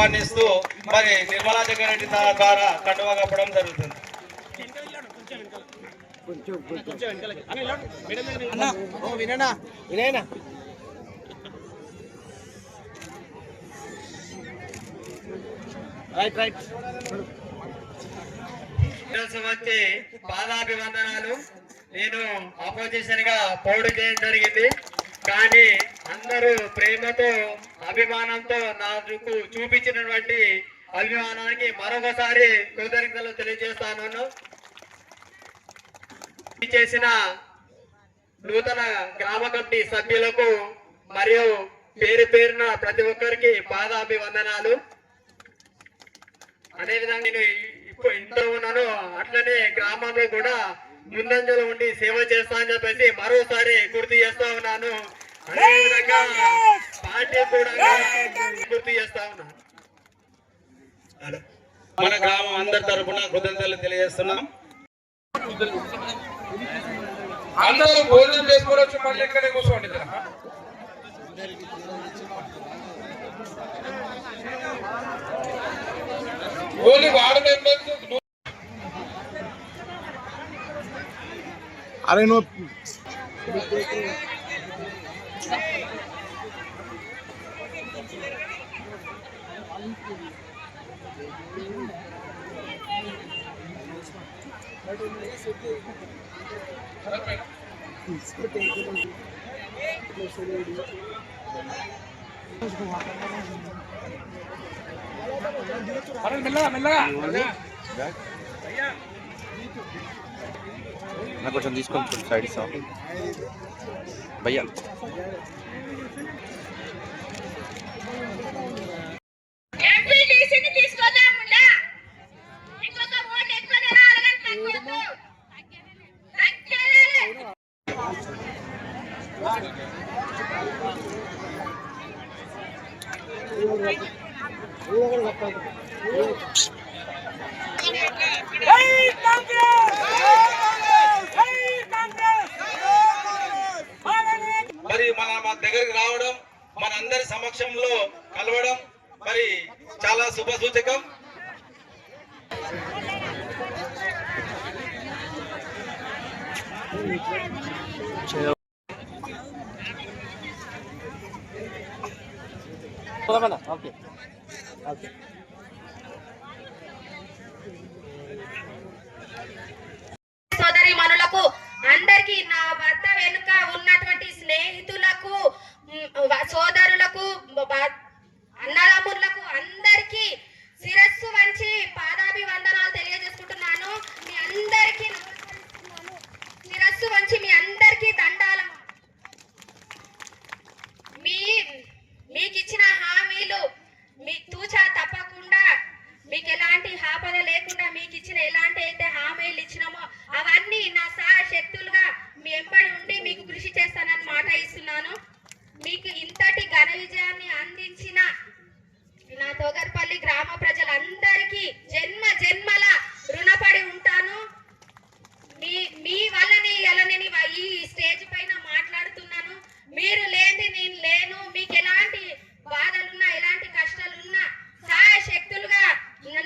ఆహ్వానిస్తూ మరి నిర్మలా జగ్గారెడ్డి ద్వారా కండువా కప్పడం జరుగుతుంది. వచ్చి పాదాభివందనాలు. నేను అపోజిషన్ గా పోటీ చేయడం జరిగింది, కానీ అందరూ ప్రేమతో అభిమానంతో నాకు చూపించినటువంటి అభిమానానికి మరొకసారి కృతజ్ఞతలు తెలియజేస్తాను. చేసిన నూతన గ్రామ కమిటీ సభ్యులకు మరియు పేరు పేరున ప్రతి ఒక్కరికి పాదాభివందనాలు. అదేవిధంగా నేను ఇప్పుడు ఇంట్లో ఉన్నాను, అట్లనే గ్రామంలో కూడా ముందంజలో ఉండి సేవ చేస్తా అని చెప్పేసి మరోసారి గుర్తు చేస్తా ఉన్నాను. అదేవిధంగా పార్టీ కూడా గుర్తు చేస్తా ఉన్నాను. మన గ్రామం అందరి తరఫున కృతజ్ఞతలు తెలియజేస్తున్నాం. అందరూ భోజనం చేసుకోవచ్చు, మళ్ళీ ఇక్కడే కూర్చోండి. Only ward members. అరే నువ్వు నాకు కొంచెం తీసుకొని సైడ్ ఇస్తాం భయ్యా. మరి మన దగ్గరికి రావడం, మనందరి సమక్షంలో కలవడం మరి చాలా శుభ సూచకం. సోదరి మనులకు అందరికి, నా భర్త వెనుక ఉన్నటువంటి స్నేహితులకు, సోదరులకు, అన్నదమ్ములకు అందరికి శిరస్సు వంచి పాదాభివందనాలు తెలియజేసుకుంటున్నాను. మీ అందరికి శిరస్సు వంచి మీ అందరికి దండాలు. మీకు ఇచ్చిన హామీలు మీకు తూచా తప్పకుండా, మీకు ఎలాంటి ఆపద లేకుండా మీకు ఇచ్చిన ఎలాంటి అయితే హామీలు ఇచ్చినామో అవన్నీ నా శక్తులుగా మీ ఎంబడి ఉండి మీకు కృషి చేస్తానని మాట ఇస్తున్నాను. మీకు ఇంతటి ఘన విజయాన్ని అందించిన నా తోగర్పల్లి గ్రామ ప్రజలందరికీ జన్మ జన్మల రుణపడి ఉంటాను. మీ వల్లనే ఇలా నేను ఈ స్టేజ్ పైన మాట్లాడుతున్నాను. మీరు లేని నేను లేను. మీకు ఎలాంటి బాధలున్నా, ఎలాంటి కష్టాలున్నా సహాయ శక్తులుగా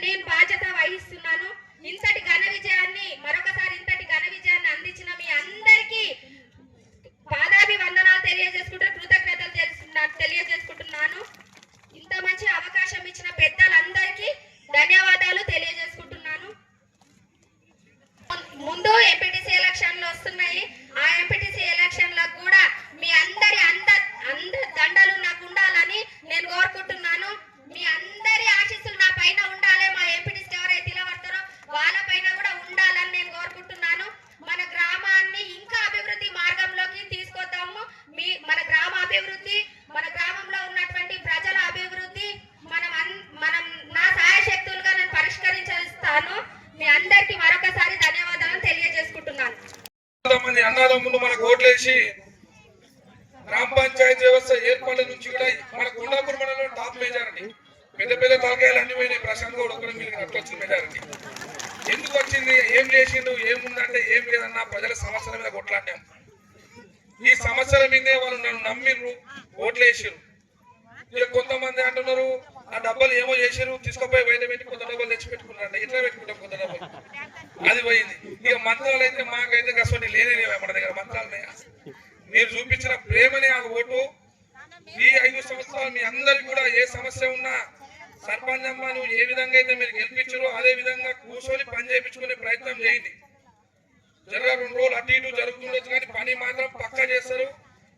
నేను బాధ్యత వహిస్తున్నాను. ఇంతటి ఘన విజయాన్ని మరొకసారి ఇంతటి ఘన విజయాన్ని అందించిన మీ అందరికీ పాదాభివందనాలు కృతజ్ఞతలు తెలియజేసుకుంటున్నాను. ఇంత మంచి అవకాశం ఇచ్చిన పెద్దలందరికీ ధన్యవాదాలు తెలియజేసుకుంటున్నాను. ముందు ఎంపీటీసీ ఎలక్షన్లు వస్తున్నాయి. ఆ ఎంపీటీసీ ఎలక్షన్లకు కూడా మీ అందరి దండలు నాకు ఉండాలని నేను కోరుకుంటున్నాను. మీ అందరి ఆశీస్సులు నా పైన ఉండాలి. మా ఎంపీటీసీ ఎవరైతే నిలబడతారో వాళ్ళ పైన కూడా ఉండాలని నేను కోరుకుంటున్నాను. మన గ్రామాన్ని ఇంకా అభివృద్ధి మార్గంలోకి తీసుకొద్దాము. మన గ్రామ అభివృద్ధి, మన గ్రామంలో ఉన్నటువంటి ప్రజల అభివృద్ధి మనం నా సహాయ శక్తులుగా నేను పరిష్కరించేస్తాను. మీ అందరికి మరొకసారి ధన్యవాదాలు తెలియజేసుకుంటున్నాను. అన్నదమ్ములు మనకు ఓట్లేసి గ్రామ పంచాయతీ వ్యవస్థ ఏర్పడిన నుంచి కూడా మన కొండాపూర్ మండలంలో టాప్ మెజారిటీ. పెద్ద పెద్ద తలకాయలు అన్ని పోయినాయి. ప్రశాంత్ గౌడ్ ఒకరు మీకు వచ్చిన మెజారిటీ ఎందుకు వచ్చింది? ఏం చేసిండు, ఏముందంటే ఏం లేదన్నా ప్రజల సమస్యల మీద కొట్లాడాం. ఈ సమస్యల మీదే వాళ్ళు నన్ను నమ్మిర్రు, ఓట్లేసిర్రు. కొంతమంది అంటున్నారు ఆ డబ్బాలు ఏమో చేసారు, తీసుకుపోయి బయట పెట్టి కొత్త డబ్బాలు తెచ్చి పెట్టుకున్నారంట. ఇట్లా పెట్టుకుంటాం కొత్త డబ్బాలు, అది పోయింది. ఇక మంత్రాలు అయితే మాకైతే కష్టం లేనే మన దగ్గర మంత్రాలున్నాయా? మీరు చూపించిన ప్రేమని ఆ ఓటు ఈ 5 సంవత్సరాలు మీ అందరికి కూడా ఏ సమస్య ఉన్నా సర్పంచ్ అమ్మను ఏ విధంగా అయితే మీరు గెలిపించారో అదే విధంగా కూర్చొని పని చేయించుకునే ప్రయత్నం చేయండి. జరగ 2 రోజులు అటు ఇటు జరుగుతుండొచ్చు కానీ పని మాత్రం పక్కా చేస్తారు.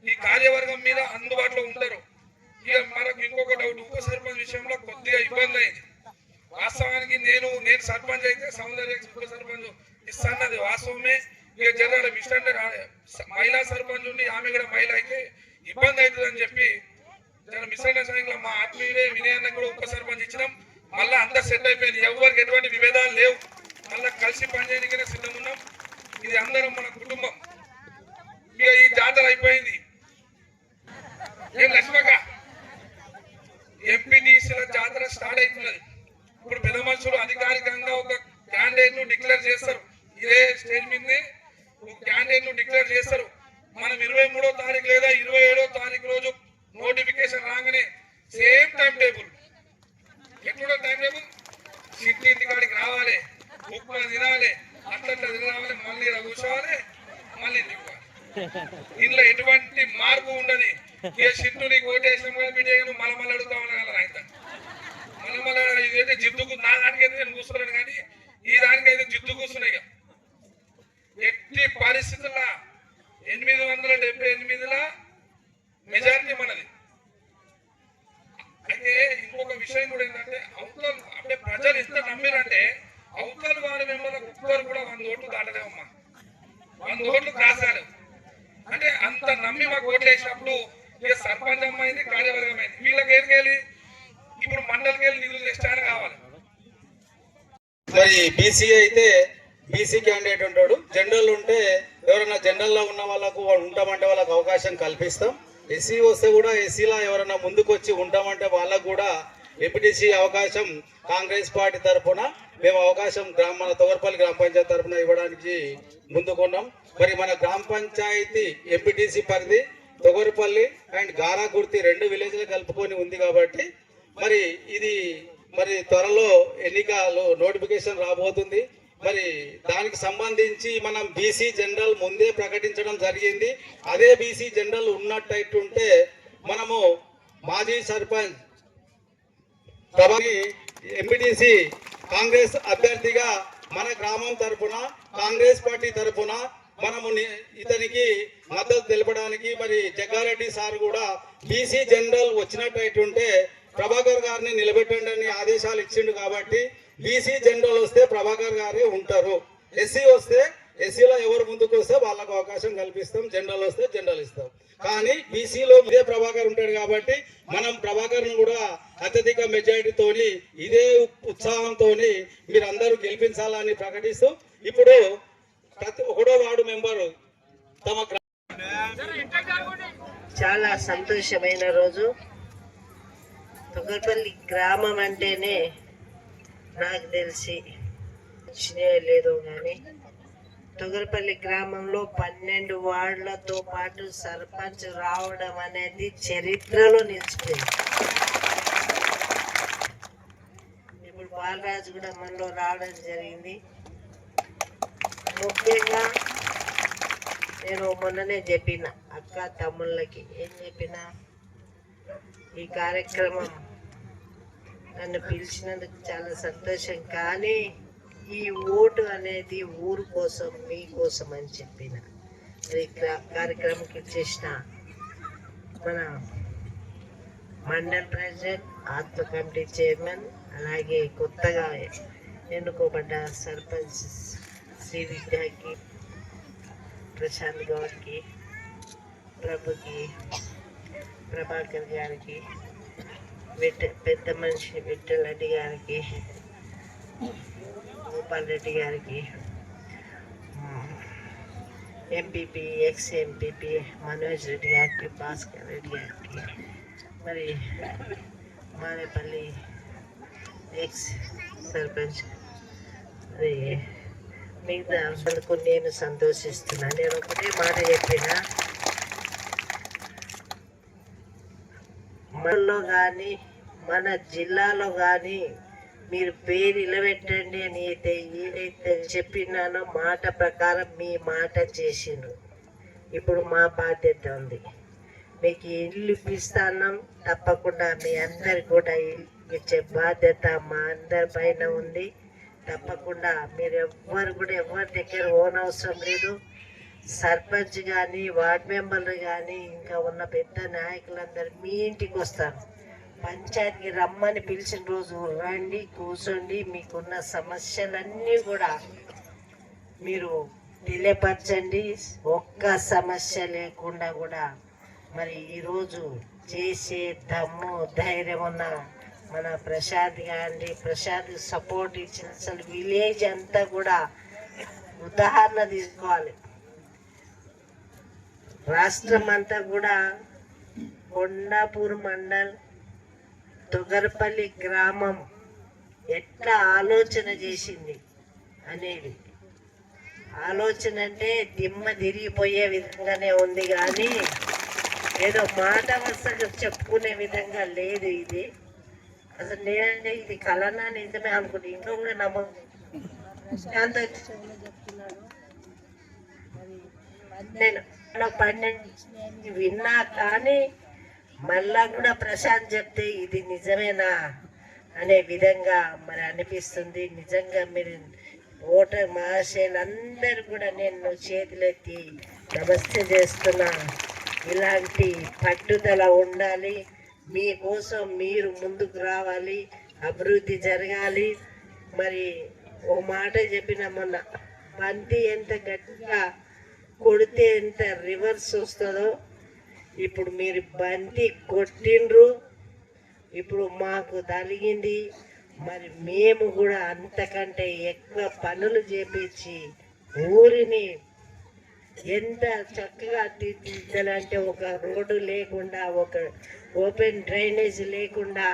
ఈ కార్యవర్గం మీద అందుబాటులో ఉంటారు. ఇక మనకు ఇంకొక డౌట్, ఉప సర్పంచ్ విషయంలో కొద్దిగా ఇబ్బంది అయింది. వాస్తవానికి నేను సర్పంచ్ అయితే సౌందర్య ఉప సర్పంచ్ ఇస్తానది వాస్తవమే. ఇక జరగడం ఇష్టంటే మహిళా సర్పంచ్ ఉండి ఆమె కూడా మహిళ అయితే ఇబ్బంది అవుతుంది అని చెప్పి మిస్అండర్స్టాండింగ్ లో మా ఆత్మీయులే వినయాన్ని కూడా ఉప సర్పంచ్ ఇచ్చినాం. మళ్ళీ అంతా సెట్ అయిపోయింది, ఎవరికి ఎటువంటి విభేదాలు లేవు. మళ్ళీ కలిసి పనిచేయడానికైనా సిద్ధం ఉన్నాం. ఇది అందరం మన కుటుంబం. ఇక ఈ జాతర అయిపోయింది. ఏం లక్ష్మక ఎంపీటీసీల జాతర స్టార్ట్ అవుతున్నది. ఇప్పుడు పెద్ద మనుషులు అధికారికంగా ఒక క్యాండిడేట్ ను డిక్లేర్ చేస్తారు. ఇదే స్టేజ్ మీదనే ఒక క్యాండిడేట్ ను డిక్లేర్ చేస్తారు. మనం 23వ తారీఖు లేదా 27వ తారీఖు రోజు నోటిఫికేషన్ రాగానే సేమ్ టైం టేబుల్, ఎప్పుడో టైం టేబుల్ సిట్టి కాడికి రావాలి, ఉప్మా తినాలి, అట్లా తినాలి, మళ్ళీ కూర్చోవాలి, మళ్ళీ తిప్పాలి. ఇంట్లో ఎటువంటి మార్పు ఉండదు. ఏ సిట్టు నీకు ఓటేసిన మళ్ళీ అడుగుతా ఉన్నా ఆయన మళ్ళీ ఇదైతే జిద్దుకు నా దానికైతే నేను కూర్చోలేను కానీ ఈ దానికైతే జిద్దు కూర్చున్నాయి. ఎట్టి పరిస్థితుల్లో 878లో మెజారిటీ మనది. అయితే ఇంకొక విషయం కూడా ఏంటంటే అవతల అంటే ప్రజలు ఎంత నమ్మిరంటే అవతల వారి మెంబర్లకు ఒక్కరు కూడా 100 ఓట్లు దాటలేమమ్మా. 100 ఓట్లు కాసారు అంటే అంత నమ్మి మాకు ఓట్లు వేసినప్పుడు ఇక సర్పంచ్ అమ్మాయింది, కార్యవర్గం అయింది. వీళ్ళకి ఏరికెళ్ళి ఇప్పుడు మండలికి వెళ్ళి నిధులు తెచ్చాను కావాలి. మరి బీసీ అయితే బీసీ క్యాండిడేట్ ఉంటాడు, జనరల్ ఉంటే ఎవరైనా జనరల్ లో ఉన్న వాళ్ళకు ఉంటామంటే వాళ్ళకు అవకాశం కల్పిస్తాం. ఎస్సీ వస్తే కూడా ఎస్సీలో ఎవరైనా ముందుకు వచ్చి ఉంటామంటే వాళ్ళకు కూడా ఎంపీటీసీ అవకాశం కాంగ్రెస్ పార్టీ తరఫున మేము అవకాశం మన తొగరపల్లి గ్రామ పంచాయతీ తరఫున ఇవ్వడానికి ముందుకున్నాం. మరి మన గ్రామ పంచాయతీ ఎంపీటీసీ పరిధి తొగరపల్లి అండ్ గారాకుర్తి 2 విలేజ్లు కలుపుకొని ఉంది కాబట్టి మరి ఇది మరి త్వరలో ఎన్నికలు నోటిఫికేషన్ రాబోతుంది. మరి దానికి సంబంధించి మనం బీసీ జనరల్ ముందే ప్రకటించడం జరిగింది. అదే బీసీ జనరల్ ఉన్నట్టయితుంటే మనము మాజీ సర్పంచ్ ప్రభాని ఎంపీటీసీ కాంగ్రెస్ అభ్యర్థిగా మన గ్రామం తరఫున కాంగ్రెస్ పార్టీ తరఫున మనము ఇతనికి మద్దతు తెలపడానికి మరి జగ్గారెడ్డి సార్ కూడా బీసీ జనరల్ వచ్చినట్టయితుంటే ప్రభాకర్ గారిని నిలబెట్టండి అని ఆదేశాలు ఇచ్చిండు. కాబట్టి బీసీ జనరల్ వస్తే ప్రభాకర్ గారే ఉంటారు, ఎస్సీ వస్తే ఎస్సీలో ఎవరు ముందుకు వస్తే వాళ్ళకు అవకాశం కల్పిస్తాం, జనరల్ వస్తే జనరల్ ఇస్తాం. కానీ బీసీలో ఇదే ప్రభాకర్ ఉంటాడు కాబట్టి మనం ప్రభాకర్ను కూడా అత్యధిక మెజారిటీతోని ఇదే ఉత్సాహంతో మీరందరూ గెలిపించాలని ప్రకటిస్తూ ఇప్పుడు ప్రతి 1వ వార్డు మెంబరు తమ చాలా సంతోషమైన రోజు. తొగరపల్లి గ్రామం అంటేనే నాకు తెలిసి వచ్చినే లేదో కానీ తొగరపల్లి గ్రామంలో 12 వార్డులతో పాటు సర్పంచ్ రావడం అనేది చరిత్రలో నిలిచిపోయింది. ఇప్పుడు బాలరాజు కూడా మనలో రావడం జరిగింది. ముఖ్యంగా నేను మొన్ననే చెప్పిన అక్క తమ్ముళ్ళకి ఏం చెప్పినా, ఈ కార్యక్రమం నన్ను పిలిచినందుకు చాలా సంతోషం, కానీ ఈ ఓటు అనేది ఊరు కోసం మీకోసం అని చెప్పిన. మరి కార్యక్రమంకి చేసిన మన మండల్ ప్రెసిడెంట్, ఆత్మ కమిటీ చైర్మన్, అలాగే కొత్తగా ఎన్నుకోబడ్డ సర్పంచ్ శ్రీ విద్యాకి, ప్రశాంత్ గౌడ్కి, ప్రభుకి, ప్రభాకర్ గారికి, పెద్ద మనిషి విఠల్ రెడ్డి గారికి, గోపాల్ రెడ్డి గారికి, MPP, ex MPP Manoj Reddy గారికి, భాస్కర్ రెడ్డి గారికి, మరి మారేపల్లి ఎక్స్ సర్పంచ్, మరి మిగతా అందరికీ నేను సంతోషిస్తున్నాను. నేను ఒకటే మాట చెప్పిన, మనలో కానీ మన జిల్లాలో కానీ మీరు పేరు నిలబెట్టండి అని ఏదైతే చెప్పినానో మాట ప్రకారం మీ మాట చేసిండ్రు. ఇప్పుడు మా బాధ్యత ఉంది, మీకు ఇల్లు ఇప్పిస్తాను. తప్పకుండా మీ అందరికి కూడా ఇల్లు ఇచ్చే బాధ్యత మా అందరి పైన ఉంది. తప్పకుండా మీరు ఎవరి దగ్గర ఓనవసరం లేదు. సర్పంచ్ కానీ వార్డ్ మెంబర్లు కానీ ఇంకా ఉన్న పెద్ద నాయకులందరూ మీ ఇంటికి వస్తారు. పంచాయతీకి రమ్మని పిలిచిన రోజు రండి, కూర్చోండి. మీకున్న సమస్యలన్నీ కూడా మీరు తెలియపరచండి. ఒక్క సమస్య లేకుండా కూడా మరి ఈరోజు చేసే దమ్ము ధైర్యం ఉన్న మన ప్రసాద్ గాంధీ, ప్రసాద్ సపోర్ట్ ఇచ్చిన అసలు విలేజ్ అంతా కూడా ఉదాహరణ తీసుకోవాలి. రాష్ట్రం అంతా కూడా కొండాపూర్ మండల్ తొగరపల్లి గ్రామం ఎట్లా ఆలోచన చేసింది అనేది ఆలోచన అంటే దిమ్మ తిరిగిపోయే విధంగానే ఉంది, కానీ ఏదో మాట వరుసగా చెప్పుకునే విధంగా లేదు. ఇది అసలు నేనంటే ఇది కలనా నిజమే అనుకుంటే ఇంట్లో కూడా నమ్మకం చెప్తున్నాడు. నేను 12 విన్నా, కానీ మళ్ళా కూడా ప్రశాంత్ చెప్తే ఇది నిజమేనా అనే విధంగా మరి అనిపిస్తుంది. నిజంగా మీరు ఓటర్ మహాశయులందరూ కూడా నేను చేతులెత్తి నమస్తే చేస్తున్నా. ఇలాంటి పట్టుదల ఉండాలి, మీకోసం మీరు ముందుకు రావాలి, అభివృద్ధి జరగాలి. మరి ఓ మాట చెప్పిన మొన్న, బంతి ఎంత గట్టిగా కొడితే ఎంత రివర్స్ వస్తుందో ఇప్పుడు మీరు బంతి కొట్టిండ్రు, ఇప్పుడు మాకు తగిలింది. మరి మేము కూడా అంతకంటే ఎక్కువ పనులు చేపించి ఊరిని ఎంత చక్కగా తీర్చిదిద్దాలంటే ఒక రోడ్డు లేకుండా, ఒక ఓపెన్ డ్రైనేజ్ లేకుండా,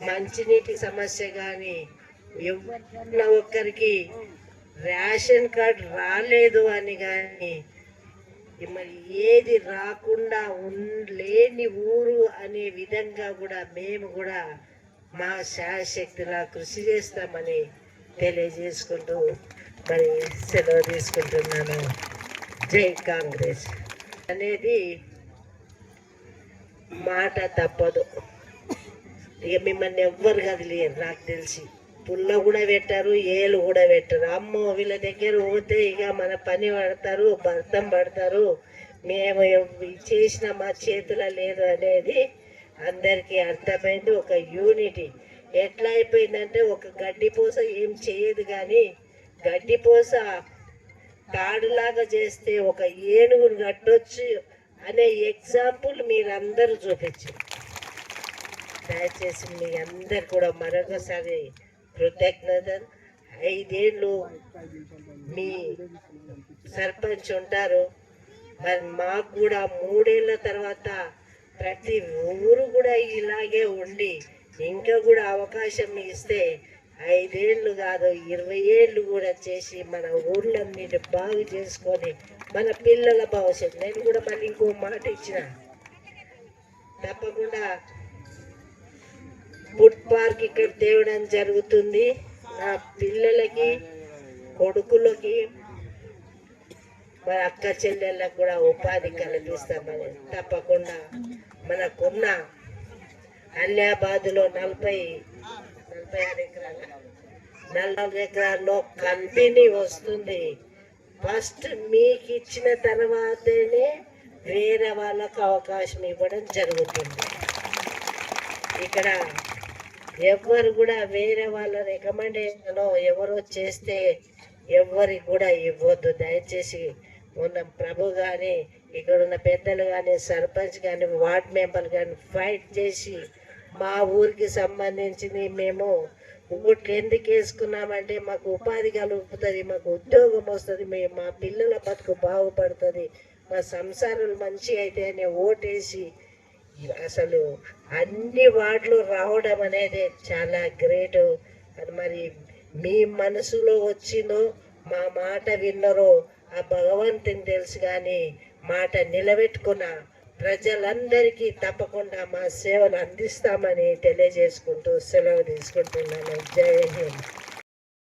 మంచినీటి సమస్య కానీ, ఎవరికన్నా ఒక్కరికి రేషన్ కార్డు రాలేదు అని కానీ, మరి ఏది రాకుండా లేని ఊరు అనే విధంగా కూడా మేము కూడా మా శాయశక్తిలా కృషి చేస్తామని తెలియజేసుకుంటూ మరి సెలవు తీసుకుంటున్నాను. జై కాంగ్రెస్ అనేది మాట తప్పదు. ఇక మిమ్మల్ని ఎవ్వరు కదిలేరు, నాకు తెలిసి పుల్ల కూడా పెట్టారు, ఏలు కూడా పెట్టారు. అమ్మో వీళ్ళ దగ్గర పోతే ఇక మన పని పడతారు, భర్తం పడతారు, మేము చేసిన మా చేతిలో లేదు అనేది అందరికీ అర్థమైంది. ఒక యూనిటీ ఎట్లా అయిపోయిందంటే, ఒక గడ్డిపూస ఏం చేయదు, కానీ గడ్డిపూస తాడులాగా చేస్తే ఒక ఏనుగును కట్టొచ్చు అనే ఎగ్జాంపుల్ మీరందరూ చూపించారు. దయచేసి మీ అందరు కూడా మరొకసారి కృతజ్ఞతలు. 5 ఏళ్ళు మీ సర్పంచ్ ఉంటారు, మరి మాకు కూడా 3 ఏళ్ళ తర్వాత ప్రతి ఊరు కూడా ఇలాగే ఉండి ఇంకా కూడా అవకాశం ఇస్తే 5 ఏళ్ళు కాదు 20 ఏళ్ళు కూడా చేసి మన ఊర్లన్నిటి బాగు చేసుకొని మన పిల్లల భవిష్యత్తు. నేను కూడా మళ్ళీ ఇంకో మాట ఇచ్చిన, తప్పకుండా ఫుడ్ పార్క్ ఇక్కడ తేవడం జరుగుతుంది. నా పిల్లలకి, కొడుకులకి, మన అక్క చెల్లెళ్ళకు కూడా ఉపాధి కల్పిస్తామని. తప్పకుండా మనకున్న అలియాబాద్లో 40 ఎకరాల్లో కంపెనీ వస్తుంది. ఫస్ట్ మీకు ఇచ్చిన తర్వాతనే వేరే వాళ్ళకు అవకాశం ఇవ్వడం జరుగుతుంది. ఇక్కడ ఎవరు కూడా వేరే వాళ్ళ రికమెండేషన్ ఎవరో చేస్తే ఎవరికి కూడా ఇవ్వద్దు. దయచేసి ఉన్న ప్రభు కానీ, ఇక్కడ ఉన్న పెద్దలు కానీ, సర్పంచ్ కానీ, వార్డ్ మెంబర్లు కానీ ఫైట్ చేసి మా ఊరికి సంబంధించింది మేము ఓట్లు ఎందుకు వేసుకున్నామంటే మాకు ఉపాధి కలుగుతుంది, మాకు ఉద్యోగం వస్తుంది, మా పిల్లల బతుకు బాగుపడుతుంది, మా సంసారాలు మంచి అయితే అని ఓటేసి అసలు అన్ని వార్డులు రావడం అనేది చాలా గ్రేటు. అది మరి మీ మనసులో వచ్చిందో మా మాట విన్నరో ఆ భగవంతుని తెలుసు, కానీ మాట నిలబెట్టుకున్న ప్రజలందరికీ తప్పకుండా మా సేవలు అందిస్తామని తెలియజేసుకుంటూ సెలవు తీసుకుంటున్నాను. జై హింద్.